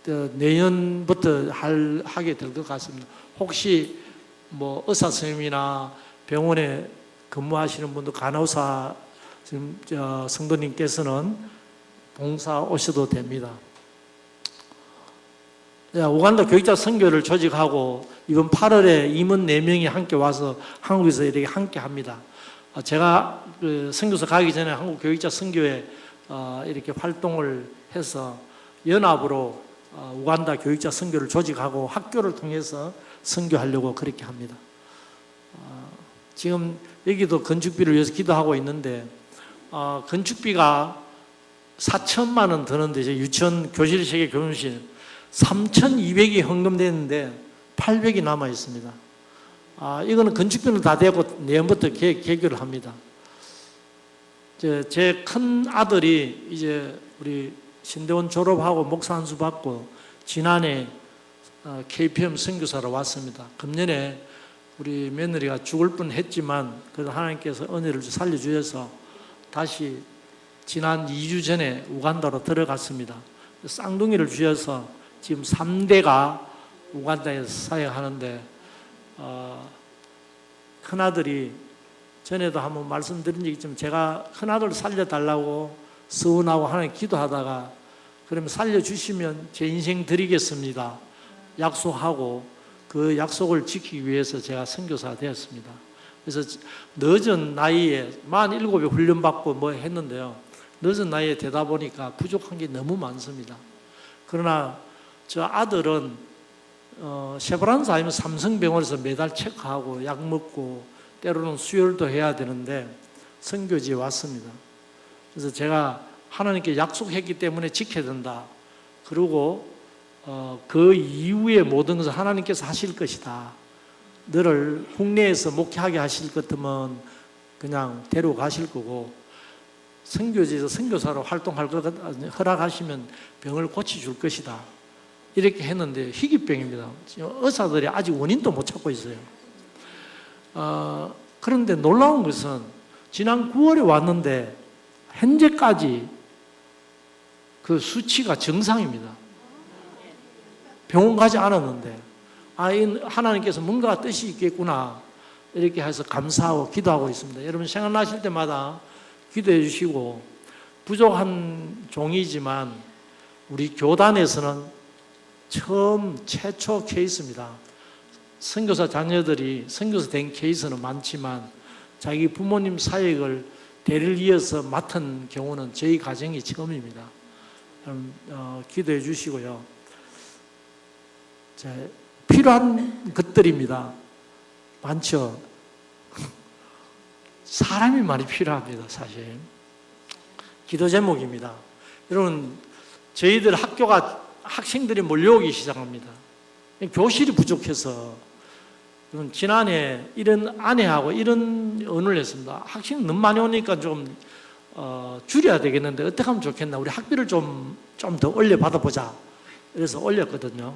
내년부터 하게 될 것 같습니다. 혹시 뭐 의사 선생님이나 병원에 근무하시는 분들 간호사 지금 성도님께서는 봉사 오셔도 됩니다. 우간다 교육자 선교를 조직하고 이번 8월에 임원 4명이 함께 와서 한국에서 이렇게 함께 합니다. 제가 선교사 가기 전에 한국 교육자 선교회 이렇게 활동을 해서 연합으로 우간다 교육자 선교를 조직하고 학교를 통해서 선교하려고 그렇게 합니다. 지금 여기도 건축비를 위해서 기도하고 있는데 건축비가 4천만 원 드는데 유치원 교실 세개 교무실 3,200이 헌금됐는데 800이 남아 있습니다. 이거는 건축비는 다 되고 내년부터 개교를 합니다. 제 큰 아들이 이제 우리 신대원 졸업하고 목사 안수 받고 지난해 KPM 선교사로 왔습니다. 금년에 우리 며느리가 죽을 뻔했지만 그래도 하나님께서 은혜를 살려주셔서 다시 지난 2주 전에 우간다로 들어갔습니다. 쌍둥이를 주셔서 지금 3대가 우간다에서 사역하는데 큰아들이 전에도 한번 말씀드린 적이 있지만 제가 큰아들 살려달라고 서운하고 하나님 기도하다가 그러면 살려주시면 제 인생 드리겠습니다 약속하고 그 약속을 지키기 위해서 제가 선교사가 되었습니다. 그래서 늦은 나이에 47에 훈련받고 뭐 했는데요. 늦은 나이에 되다 보니까 부족한 게 너무 많습니다. 그러나 저 아들은 쉐브란스 아니면 삼성병원에서 매달 체크하고 약 먹고 때로는 수혈도 해야 되는데 선교지에 왔습니다. 그래서 제가 하나님께 약속했기 때문에 지켜야 된다. 그리고 그 이후에 모든 것을 하나님께서 하실 것이다. 너를 국내에서 목회하게 하실 것 같으면 그냥 데려가실 거고, 선교지에서 선교사로 활동할 것 허락하시면 병을 고쳐줄 것이다. 이렇게 했는데 희귀병입니다. 의사들이 아직 원인도 못 찾고 있어요. 그런데 놀라운 것은 지난 9월에 왔는데 현재까지 그 수치가 정상입니다. 병원 가지 않았는데 하나님께서 뭔가 뜻이 있겠구나 이렇게 해서 감사하고 기도하고 있습니다. 여러분 생각나실 때마다 기도해 주시고, 부족한 종이지만 우리 교단에서는 최초 케이스입니다. 선교사 자녀들이 선교사 된 케이스는 많지만 자기 부모님 사역을 대를 이어서 맡은 경우는 저희 가정이 처음입니다. 기도해 주시고요. 필요한 것들입니다. 많죠. 사람이 많이 필요합니다. 사실 기도 제목입니다. 여러분, 저희들 학생들이 몰려오기 시작합니다. 교실이 부족해서 지난해 이런 아내하고 이런 언어를 했습니다. 학생이 너무 많이 오니까 좀 줄여야 되겠는데 어떻게 하면 좋겠나, 우리 학비를 좀 더 올려 받아보자. 그래서 올렸거든요.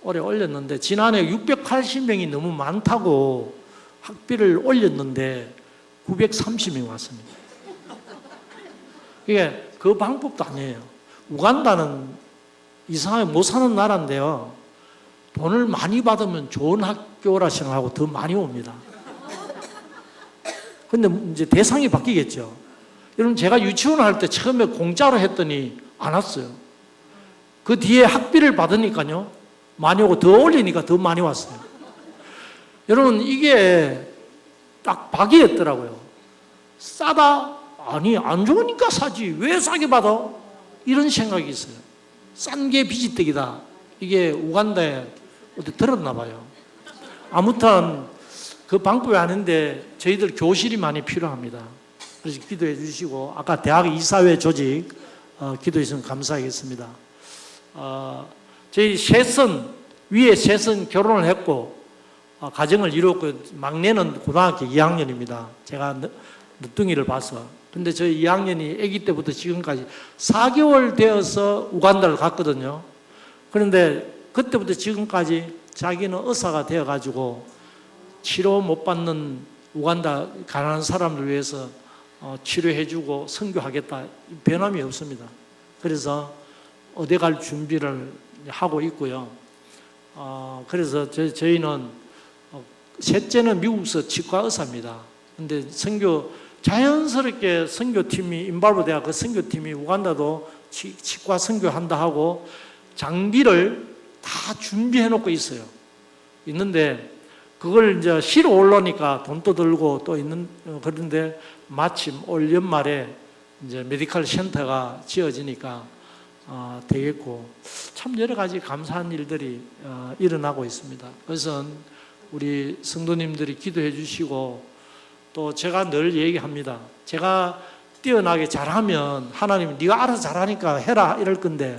올해 올렸는데 지난해 680명이 너무 많다고 학비를 올렸는데 930명 왔습니다. 이게 그 방법도 아니에요. 우간다는 이상하게 못 사는 나라인데요, 돈을 많이 받으면 좋은 학교라 생각하고 더 많이 옵니다. 근데 이제 대상이 바뀌겠죠. 여러분, 제가 유치원 할 때 처음에 공짜로 했더니 안 왔어요. 그 뒤에 학비를 받으니까요 많이 오고, 더 올리니까 더 많이 왔어요. 여러분, 이게 딱 박이었더라고요. 싸다? 아니, 안 좋으니까 사지. 왜 싸게 받아? 이런 생각이 있어요. 싼 게 비지떡이다. 이게 우간다에 어디 들었나 봐요. 아무튼 그 방법이 아닌데 저희들 교실이 많이 필요합니다. 그래서 기도해 주시고, 아까 대학 이사회 조직 기도해 주시면 감사하겠습니다. 저희 위에 셋은 결혼을 했고 가정을 이뤘고, 막내는 고등학교 2학년입니다. 제가 늦둥이를 봐서. 근데 저희 2학년이 아기 때부터 지금까지 4개월 되어서 우간다를 갔거든요. 그런데 그때부터 지금까지 자기는 의사가 되어가지고 치료 못 받는 우간다 가난한 사람들 위해서 치료해주고 선교하겠다, 변함이 없습니다. 그래서 어디 갈 준비를 하고 있고요. 그래서 저희는 셋째는 미국서 치과 의사입니다. 근데 자연스럽게 선교팀이 인발브 돼야 그 선교팀이 우간다도 치과 선교한다 하고 장비를 다 준비해 놓고 있어요. 있는데 그걸 이제 실어 올라오니까 돈도 들고 또 있는, 그런데 마침 올 연말에 이제 메디컬 센터가 지어지니까 되겠고, 참 여러 가지 감사한 일들이 일어나고 있습니다. 그래서 우리 성도님들이 기도해 주시고, 또 제가 늘 얘기합니다. 제가 뛰어나게 잘하면 하나님이 네가 알아서 잘하니까 해라 이럴 건데,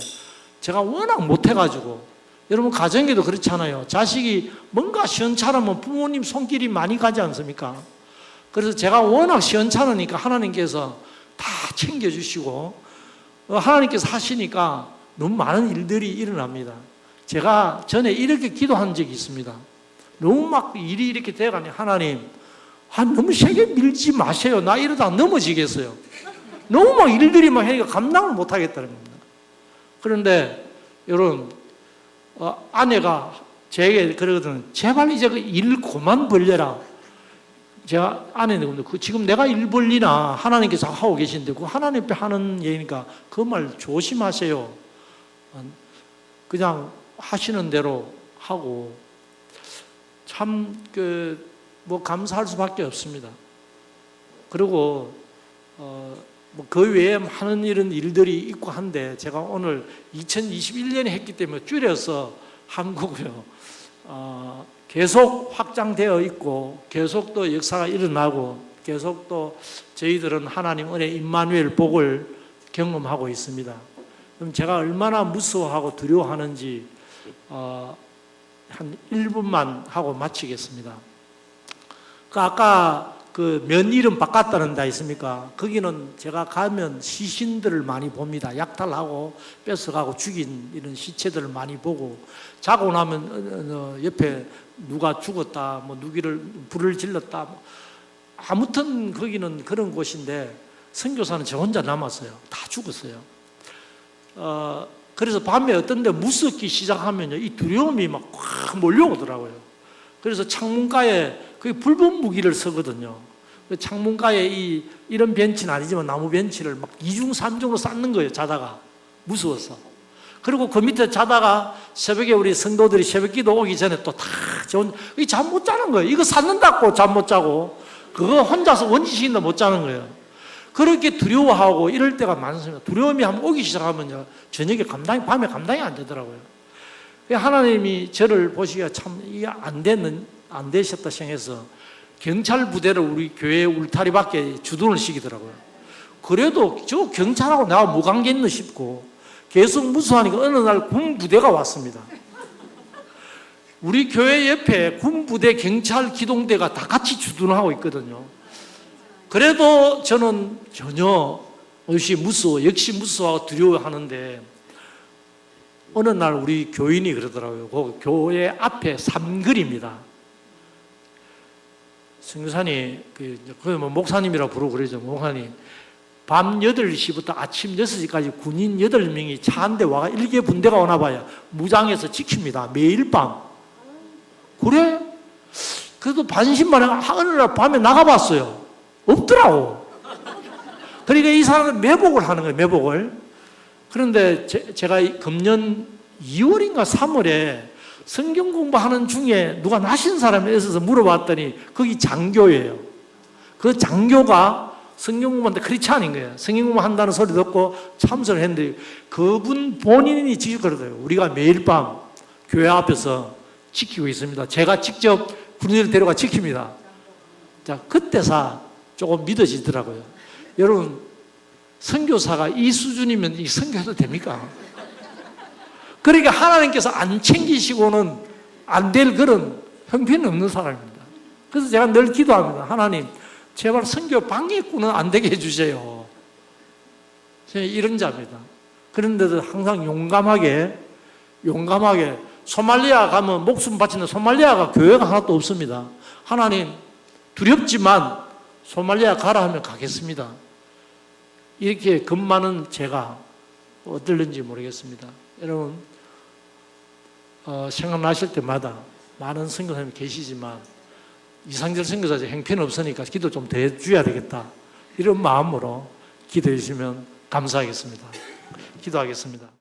제가 워낙 못해가지고, 여러분 가정에도 그렇잖아요. 자식이 뭔가 시원찮으면 부모님 손길이 많이 가지 않습니까? 그래서 제가 워낙 시원찮으니까 하나님께서 다 챙겨주시고 하나님께서 하시니까 너무 많은 일들이 일어납니다. 제가 전에 이렇게 기도한 적이 있습니다. 너무 막 일이 이렇게 돼가니, 하나님, 너무 세게 밀지 마세요. 나 이러다 넘어지겠어요. 너무 막 일들이 막 하니까 감당을 못 하겠다는 겁니다. 그런데 여러분, 아내가 제게 그러거든요. 제발 이제 그 일 그만 벌려라. 제가 아내는 지금 내가 일 벌리나 하나님께서 하고 계신데 그 하나님 앞에 하는 얘기니까 그 말 조심하세요. 그냥 하시는 대로 하고, 참 뭐 감사할 수밖에 없습니다. 그리고 그 외에 많은 이런 일들이 있고 한데, 제가 오늘 2021년에 했기 때문에 줄여서 한 거고요. 계속 확장되어 있고, 계속 또 역사가 일어나고, 계속 또 저희들은 하나님 은혜 임마누엘 복을 경험하고 있습니다. 그럼 제가 얼마나 무서워하고 두려워하는지 한 1분만 하고 마치겠습니다. 아까 그 면 이름 바꿨다는 데 있습니까? 거기는 제가 가면 시신들을 많이 봅니다. 약탈하고 뺏어가고 죽인 이런 시체들을 많이 보고, 자고 나면 옆에 누가 죽었다, 뭐 누기를 불을 질렀다, 아무튼 거기는 그런 곳인데 선교사는 저 혼자 남았어요. 다 죽었어요. 그래서 밤에 어떤 데 무섭기 시작하면요, 이 두려움이 막 확 몰려오더라고요. 그래서 창문가에 거기 붉은 무기를 쓰거든요. 창문가에 이런 벤치는 아니지만 나무 벤치를 막 2중 3중으로 쌓는 거예요. 자다가 무서워서. 그리고 그 밑에 자다가 새벽에 우리 성도들이 새벽기도 오기 전에 또 다 잠 못 자는 거예요. 이거 샀는다고 잠 못 자고 그거 혼자서 원치식인데 못 자는 거예요. 그렇게 두려워하고 이럴 때가 많습니다. 두려움이 한번 오기 시작하면요, 저녁에 밤에 감당이 안 되더라고요. 하나님이 저를 보시기가 참 이게 안 되셨다 생각해서 경찰 부대를 우리 교회 울타리 밖에 주둔을 시키더라고요. 그래도 저 경찰하고 내가 뭐 관계 있나 싶고 계속 무서워하니까 어느 날 군 부대가 왔습니다. 우리 교회 옆에 군 부대 경찰 기동대가 다 같이 주둔하고 있거든요. 그래도 저는 전혀 역시 무서워하고 두려워하는데, 어느 날 우리 교인이 그러더라고요. 그 교회 앞에 삼거리입니다. 선교사님, 뭐 목사님이라 부르고 그러죠. 목사님, 밤 8시부터 아침 6시까지 군인 8명이 차 한 대 와가 일개 분대가 오나 봐요. 무장해서 지킵니다. 매일 밤. 그래? 그래도 반신반의 어느 날 밤에 나가봤어요. 없더라고. 그러니까 이 사람은 매복을 하는 거예요. 매복을. 그런데 제가 금년 2월인가 3월에 성경 공부하는 중에 누가 나신 사람이 있어서 물어봤더니 거기 장교예요. 그 장교가 성경 공부하는데 크리스찬인 거예요. 성경 공부한다는 소리 듣고 참석을 했는데 그분 본인이 직접 그러더라고요. 우리가 매일 밤 교회 앞에서 지키고 있습니다. 제가 직접 군인을 데려가 지킵니다. 자, 그때서 조금 믿어지더라고요. 여러분, 선교사가 이 수준이면 이 선교해도 됩니까? 그러니까 하나님께서 안 챙기시고는 안 될 그런 형편이 없는 사람입니다. 그래서 제가 늘 기도합니다. 하나님, 제발 선교 방해꾼은 안 되게 해주세요. 제가 이런 자입니다. 그런데도 항상 용감하게 소말리아 가면 목숨 바치는 소말리아가 교회가 하나도 없습니다. 하나님, 두렵지만 소말리아 가라 하면 가겠습니다. 이렇게 겁 많은 제가 어떨는지 모르겠습니다. 여러분, 생각나실 때마다 많은 선교사님이 계시지만 이상절 선교사 행편은 없으니까 기도 좀 더 해줘야 되겠다, 이런 마음으로 기도해 주시면 감사하겠습니다. 기도하겠습니다.